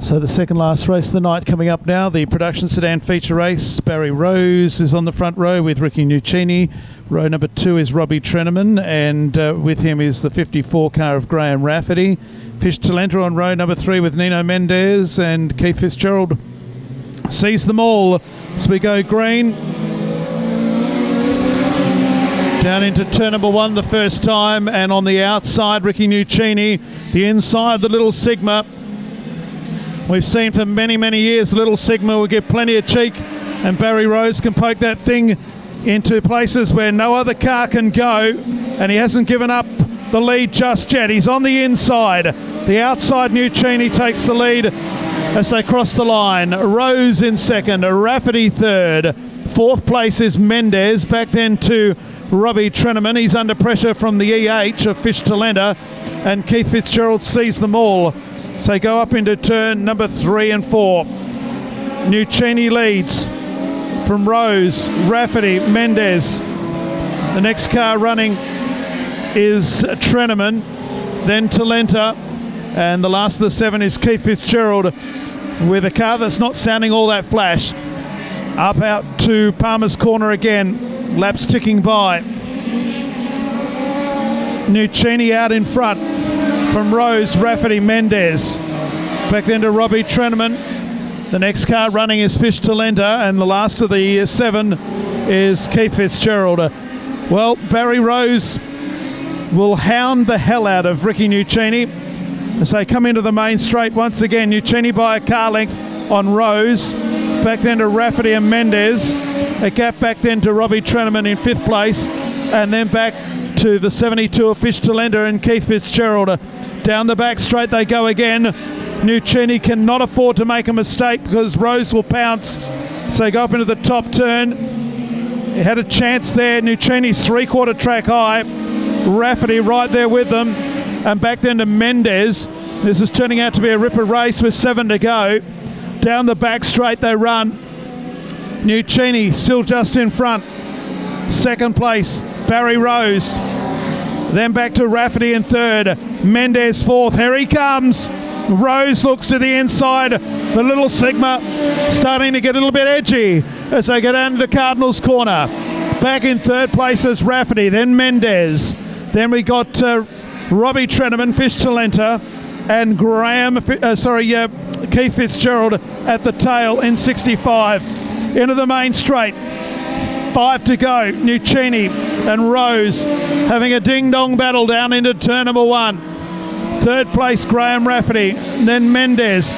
So the second last race of the night coming up now, the production sedan feature race. Barry Rose is on the front row with Ricky Nuccini. Row number 2 is Robbie Treneman, and with him is the 54 car of Graham Rafferty. Fish Talenta on row number 3 with Nino Mendez, and Keith Fitzgerald sees them all as we go green. Down into turn number 1 the first time, and on the outside Ricky Nuccini, the inside the Little Sigma. We've seen for many, many years Little Sigma will give plenty of cheek, and Barry Rose can poke that thing into places where no other car can go, and he hasn't given up the lead just yet. He's on the inside. The outside Nuccini takes the lead as they cross the line. Rose in second, Rafferty third. Fourth place is Mendez, back then to Robbie Treneman. He's under pressure from the EH of Fish Talenta, and Keith Fitzgerald sees them all. So go up into turn number 3 and 4. Nuccini leads from Rose, Rafferty, Mendez. The next car running is Treneman, then Talenta, and the last of the 7 is Keith Fitzgerald with a car that's not sounding all that flash. Up out to Palmer's Corner again, laps ticking by. Nuccini out in front from Rose, Rafferty, Mendez. Back then to Robbie Treneman. The next car running is Fish Talenta, and the last of the 7 is Keith Fitzgerald. Well, Barry Rose will hound the hell out of Ricky Nuccini as they come into the main straight once again. Nuccini by a car length on Rose. Back then to Rafferty and Mendez. A gap back then to Robbie Treneman in 5th place, and then back to the 72 of Fish Talenta and Keith Fitzgerald. Down the back straight they go again. Nuccini cannot afford to make a mistake because Rose will pounce. So they go up into the top turn. He had a chance there. Nuccini's 3/4 track high. Rafferty right there with them. And back then to Mendez. This is turning out to be a ripper race with 7 to go. Down the back straight they run. Nuccini still just in front. 2nd place, Barry Rose. Then back to Rafferty in 3rd. Mendez 4th. Here he comes. Rose looks to the inside. The Little Sigma starting to get a little bit edgy as they get down to Cardinals Corner. Back in 3rd place is Rafferty, then Mendez. Then we got Robbie Treneman, Fish Talenta, and Keith Fitzgerald at the tail in 65. Into the main straight. 5 to go. Nuccini and Rose having a ding-dong battle down into turn number 1. 3rd place, Graham Rafferty, then Mendez.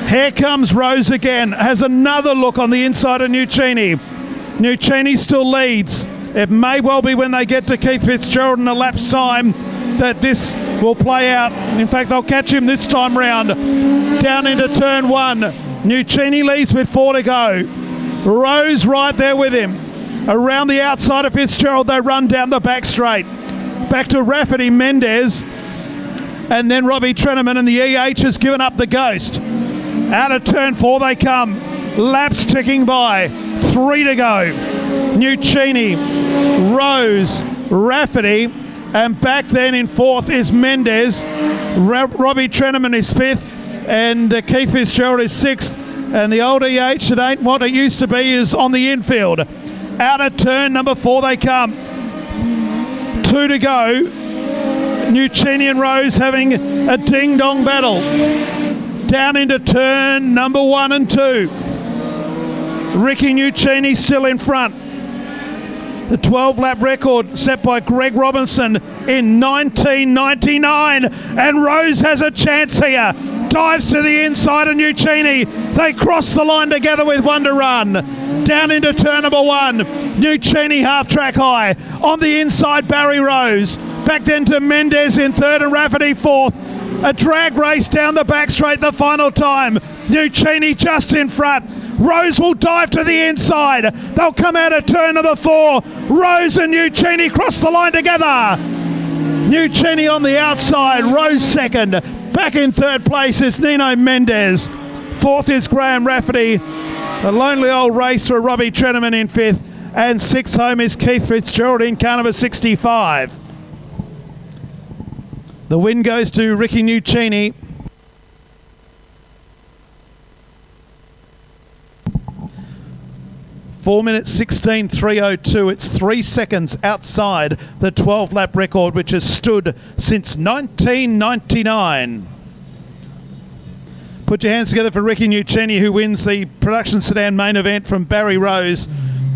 Here comes Rose again, has another look on the inside of Nuccini. Nuccini still leads. It may well be when they get to Keith Fitzgerald in a lap's time that this will play out. In fact, they'll catch him this time round. Down into turn 1. Nuccini leads with 4 to go. Rose right there with him. Around the outside of Fitzgerald, they run down the back straight. Back to Rafferty, Mendez, and then Robbie Treneman, and the EH has given up the ghost. Out of turn 4 they come. Laps ticking by. 3 to go. Nuccini, Rose, Rafferty, and back then in 4th is Mendez. Robbie Treneman is 5th, and Keith Fitzgerald is 6th. And the old EH, it ain't what it used to be, is on the infield. Out of turn number 4 they come. 2 to go. Nuccini and Rose having a ding-dong battle. Down into turn number 1 and 2. Ricky Nuccini still in front. The 12-lap record set by Greg Robinson in 1999. And Rose has a chance here. Dives to the inside of Nuccini. They cross the line together with 1 to run. Down into turn number 1. Nuccini half-track high. On the inside, Barry Rose. Back then to Mendez in 3rd and Rafferty 4th. A drag race down the back straight the final time. Nuccini just in front. Rose will dive to the inside. They'll come out of turn number 4. Rose and Nuccini cross the line together. Nuccini on the outside. Rose 2nd. Back in 3rd place is Nino Mendez. 4th is Graham Rafferty. A lonely old race for Robbie Treneman in 5th. And 6th home is Keith Fitzgerald in car number 65. The win goes to Ricky Nuccini. 4 minutes 16.302. It's 3 seconds outside the 12-lap record, which has stood since 1999. Put your hands together for Ricky Nuccini, who wins the production sedan main event from Barry Rose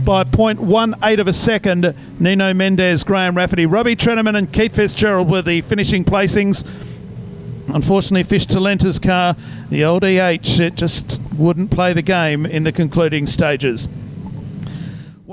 by 0.18 of a second. Nino Mendez, Graham Rafferty, Robbie Treneman and Keith Fitzgerald were the finishing placings. Unfortunately, Fish Talenta's car, the old EH, it just wouldn't play the game in the concluding stages.